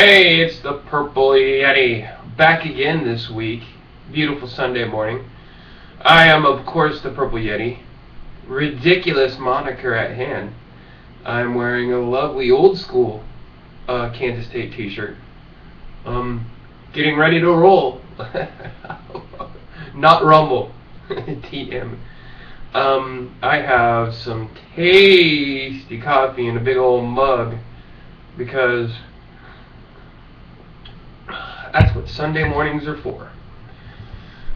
Hey, it's the Purple Yeti, back again this week. Beautiful Sunday morning. I am, of course, the Purple Yeti. Ridiculous moniker at hand. I'm wearing a lovely old school Kansas State t-shirt. Getting ready to roll. Not rumble. TM. I have some tasty coffee in a big old mug because that's what Sunday mornings are for.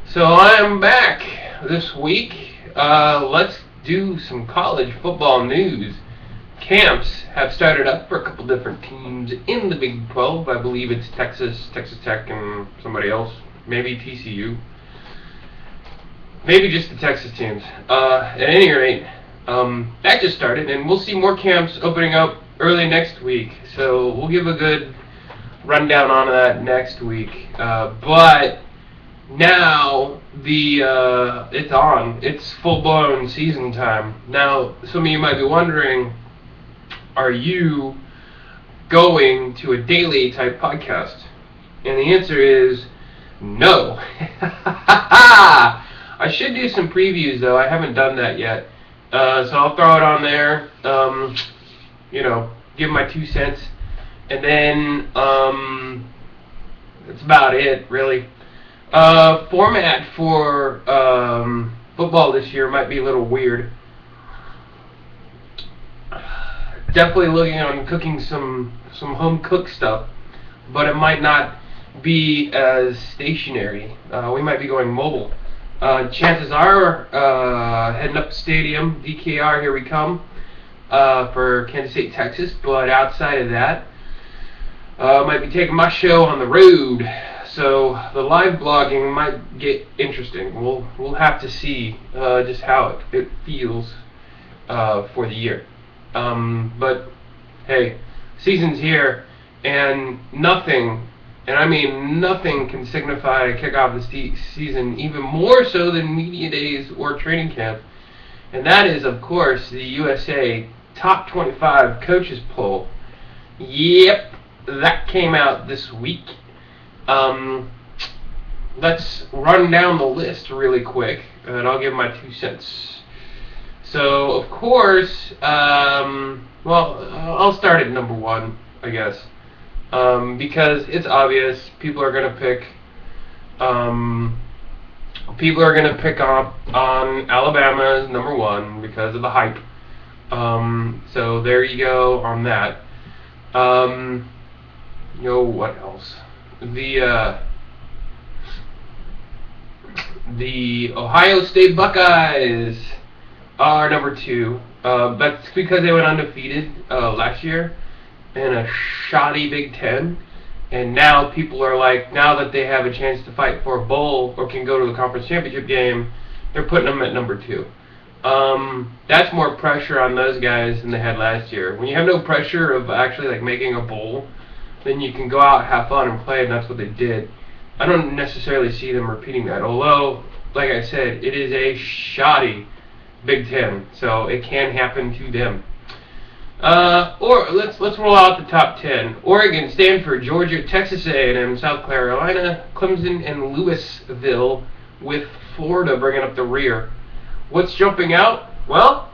So I'm back this week. Let's do some college football news. Camps have started up for a couple different teams in the Big 12. I believe it's Texas, Texas Tech, and somebody else. Maybe TCU. Maybe just the Texas teams. At any rate, that just started, and we'll see more camps opening up early next week. So we'll give a good rundown on that next week. But now it's on. It's full-blown season time. Now, some of you might be wondering, are you going to a daily type podcast? And the answer is no. I should do some previews, though. I haven't done that yet. So I'll throw it on there, give my 2 cents. And then that's about it, really. Format for football this year might be a little weird. Definitely looking on cooking some home-cooked stuff, but it might not be as stationary. We might be going mobile. Chances are heading up the stadium, DKR, here we come, for Kansas State, Texas. But outside of that, might be taking my show on the road. So the live blogging might get interesting. We'll have to see just how it feels for the year. But hey, season's here, and nothing, and I mean nothing, can signify a kickoff of the season even more so than media days or training camp. And that is, of course, the USA Top 25 Coaches Poll. Yep, that came out this week. Let's run down the list really quick, and I'll give my 2 cents. So, of course, I'll start at number 1, I guess, because it's obvious people are going to pick on Alabama as number 1 because of the hype. So there you go on that. What else? The Ohio State Buckeyes are number 2. That's because they went undefeated last year in a shoddy Big Ten. And now people are like, now that they have a chance to fight for a bowl or can go to the conference championship game, they're putting them at number 2. That's more pressure on those guys than they had last year. When you have no pressure of actually like making a bowl, then you can go out, have fun, and play, and that's what they did. I don't necessarily see them repeating that, although, like I said, it is a shoddy Big Ten, so it can happen to them. Or let's roll out the top 10. Oregon, Stanford, Georgia, Texas A&M, South Carolina, Clemson, and Louisville, with Florida bringing up the rear. What's jumping out? Well,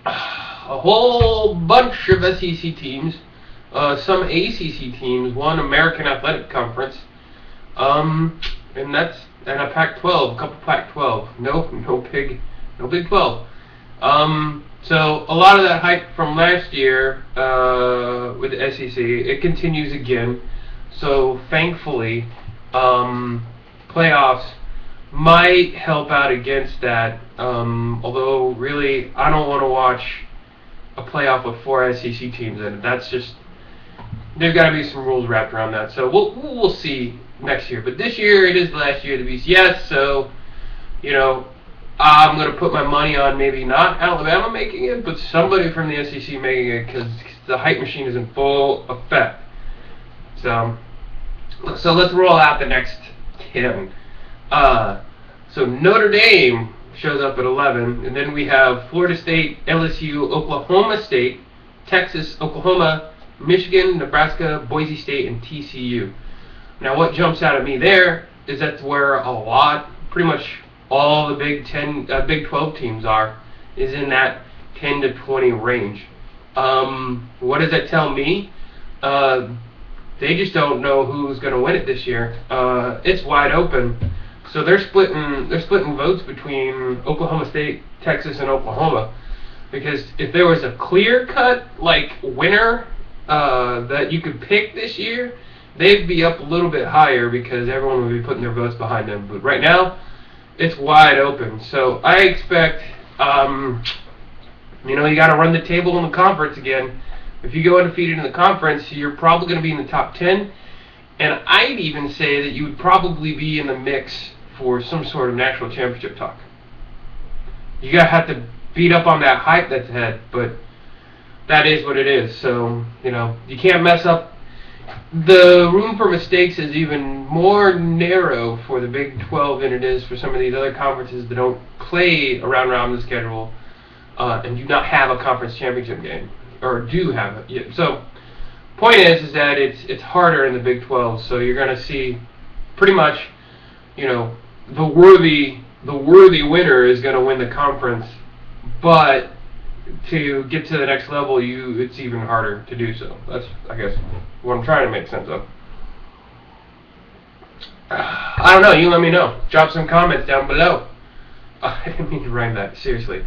a whole bunch of SEC teams, some ACC teams, one American Athletic Conference, and a Pac-12, a couple Pac-12. No Big 12. So a lot of that hype from last year with the SEC, it continues again. So thankfully, playoffs might help out against that. Although really, I don't want to watch a playoff with 4 SEC teams in it. That's just, there's got to be some rules wrapped around that. So we'll see next year. But this year, it is the last year of the BCS. So I'm going to put my money on maybe not Alabama making it, but somebody from the SEC making it, because the hype machine is in full effect. So let's roll out the next 10. So Notre Dame shows up at 11, and then we have Florida State, LSU, Oklahoma State, Texas, Oklahoma, Michigan, Nebraska, Boise State, and TCU. Now, what jumps out at me there is that's where pretty much all the Big 12 teams is in that 10 to 20 range. What does that tell me? They just don't know who's going to win it this year. It's wide open. So they're splitting votes between Oklahoma State, Texas, and Oklahoma. Because if there was a clear-cut winner that you could pick this year, they'd be up a little bit higher because everyone would be putting their votes behind them. But right now, it's wide open. So I expect, you got to run the table in the conference again. If you go undefeated in the conference, you're probably going to be in the top 10. And I'd even say that you would probably be in the mix for some sort of national championship talk. You got to have to beat up on that hype that's ahead, but that is what it is. So, you can't mess up. The room for mistakes is even more narrow for the Big 12 than it is for some of these other conferences that don't play around the schedule and do not have a conference championship game, or do have it. So, point is that it's harder in the Big 12. So you're going to see pretty much, the worthy winner is going to win the conference, but to get to the next level, it's even harder to do so. That's, I guess, what I'm trying to make sense of. I don't know. You let me know. Drop some comments down below. I didn't mean to rhyme that. Seriously.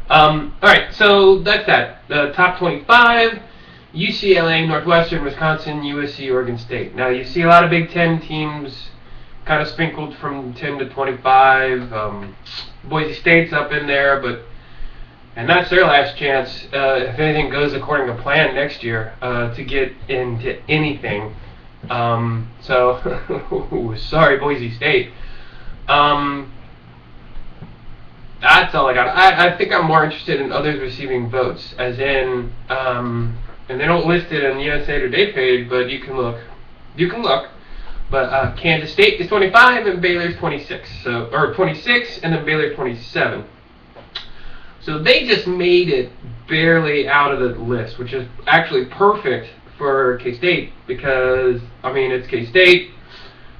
Alright, so that's that. The top 25, UCLA, Northwestern, Wisconsin, USC, Oregon State. Now, you see a lot of Big Ten teams kind of sprinkled from 10 to 25. Boise State's up in there, and that's their last chance, if anything goes according to plan next year, to get into anything. So, sorry, Boise State. That's all I got. I think I'm more interested in others receiving votes, as in, and they don't list it in the USA Today page, but you can look. But Kansas State is 25 and Baylor's 26. Or 26 and then Baylor's 27. So they just made it barely out of the list, which is actually perfect for K-State because, it's K-State.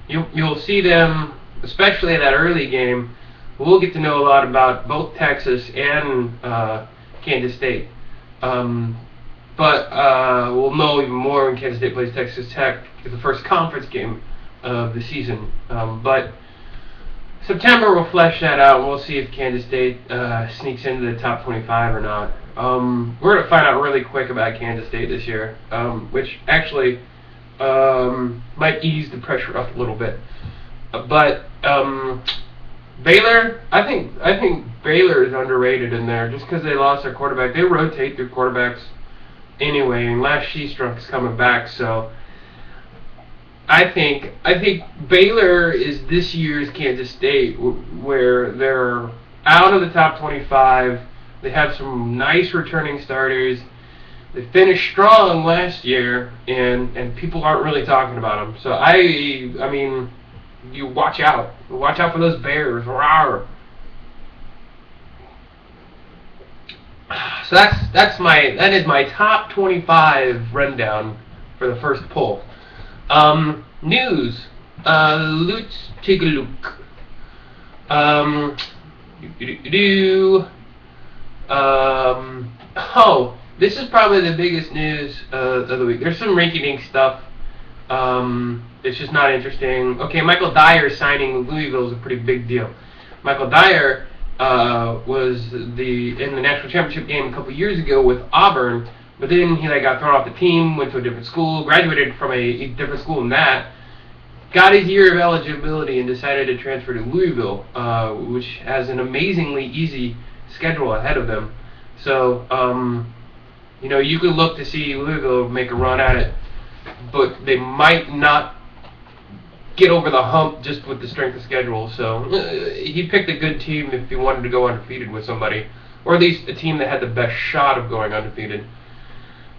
You'll see them, especially in that early game. We'll get to know a lot about both Texas and Kansas State. But we'll know even more when Kansas State plays Texas Tech in the first conference game of the season. But September we'll flesh that out, and we'll see if Kansas State sneaks into the top 25 or not. We're going to find out really quick about Kansas State this year, which actually might ease the pressure up a little bit. But Baylor, I think Baylor is underrated in there just because they lost their quarterback. They rotate their quarterbacks anyway, and Lache Seastrunk is coming back, so I think Baylor is this year's Kansas State, where they're out of the top 25. They have some nice returning starters. They finished strong last year, and people aren't really talking about them. So I mean, you watch out. Watch out for those Bears. Rawr. So that is my top 25 rundown for the first poll. News. Let's take a look. This is probably the biggest news of the week. There's some rinky-dink stuff. It's just not interesting. Okay, Michel Dyer signing Louisville is a pretty big deal. Michel Dyer was in the national championship game a couple years ago with Auburn, but then he got thrown off the team, went to a different school, graduated from a different school than that, got his year of eligibility, and decided to transfer to Louisville, which has an amazingly easy schedule ahead of them. So, you could look to see Louisville make a run at it, but they might not get over the hump just with the strength of schedule. So he picked a good team if he wanted to go undefeated with somebody, or at least a team that had the best shot of going undefeated.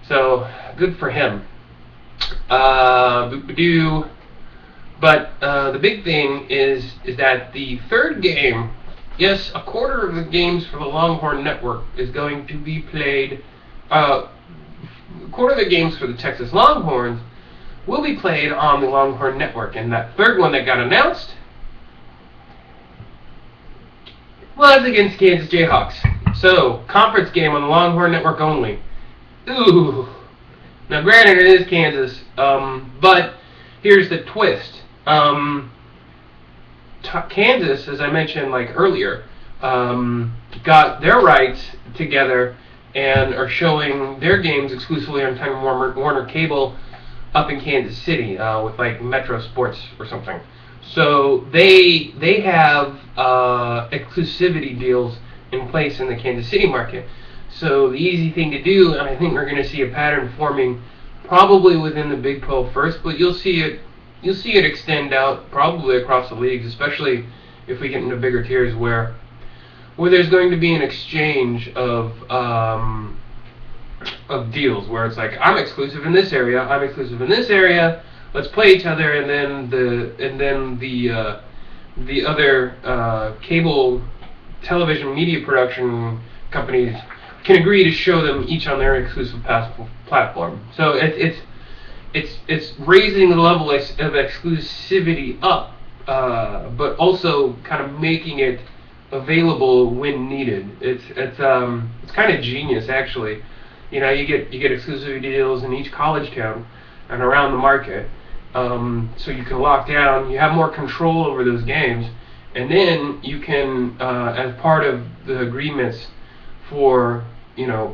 So good for him. But the big thing is that the third game, yes, a quarter of the games for the Longhorn Network is going to be played a quarter of the games for the Texas Longhorns will be played on the Longhorn Network. And that third one that got announced was against Kansas Jayhawks. So, conference game on the Longhorn Network only. Ooh. Now, granted, it is Kansas, but here's the twist. Kansas, as I mentioned earlier, got their rights together and are showing their games exclusively on Time Warner Cable up in Kansas City with Metro Sports or something. So they have exclusivity deals in place in the Kansas City market. So the easy thing to do, and I think we're going to see a pattern forming probably within the Big 12 first, but you'll see it extend out probably across the leagues, especially if we get into bigger tiers where there's going to be an exchange of deals where it's like, I'm exclusive in this area, I'm exclusive in this area, let's play each other, and then the other cable television media production companies can agree to show them each on their exclusive platform. So it's raising the level of exclusivity up, but also kind of making it available when needed. It's kind of genius, actually. You get exclusivity deals in each college town and around the market, so you can lock down. You have more control over those games, and then you can, as part of the agreements for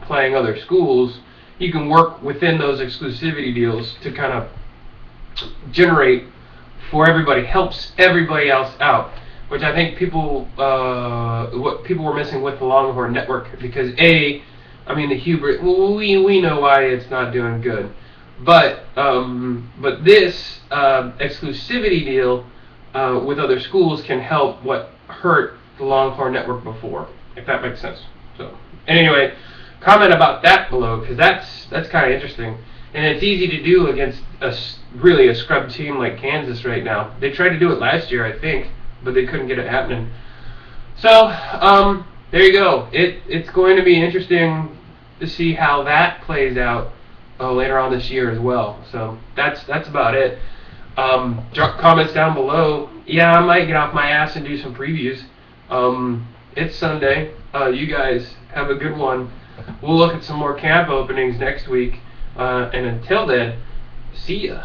playing other schools, you can work within those exclusivity deals to kind of generate for everybody, helps everybody else out, which I think what people were missing with the Longhorn Network, because the hubris, we know why it's not doing good, but this exclusivity deal with other schools can help what hurt the Longhorn Network before, if that makes sense. So anyway, comment about that below, because that's kind of interesting, and it's easy to do against really a scrub team like Kansas right now. They tried to do it last year, I think, but they couldn't get it happening. So there you go. It's going to be interesting to see how that plays out later on this year as well. So that's about it. Drop comments down below. Yeah, I might get off my ass and do some previews. It's Sunday. You guys have a good one. We'll look at some more camp openings next week. And until then, see ya.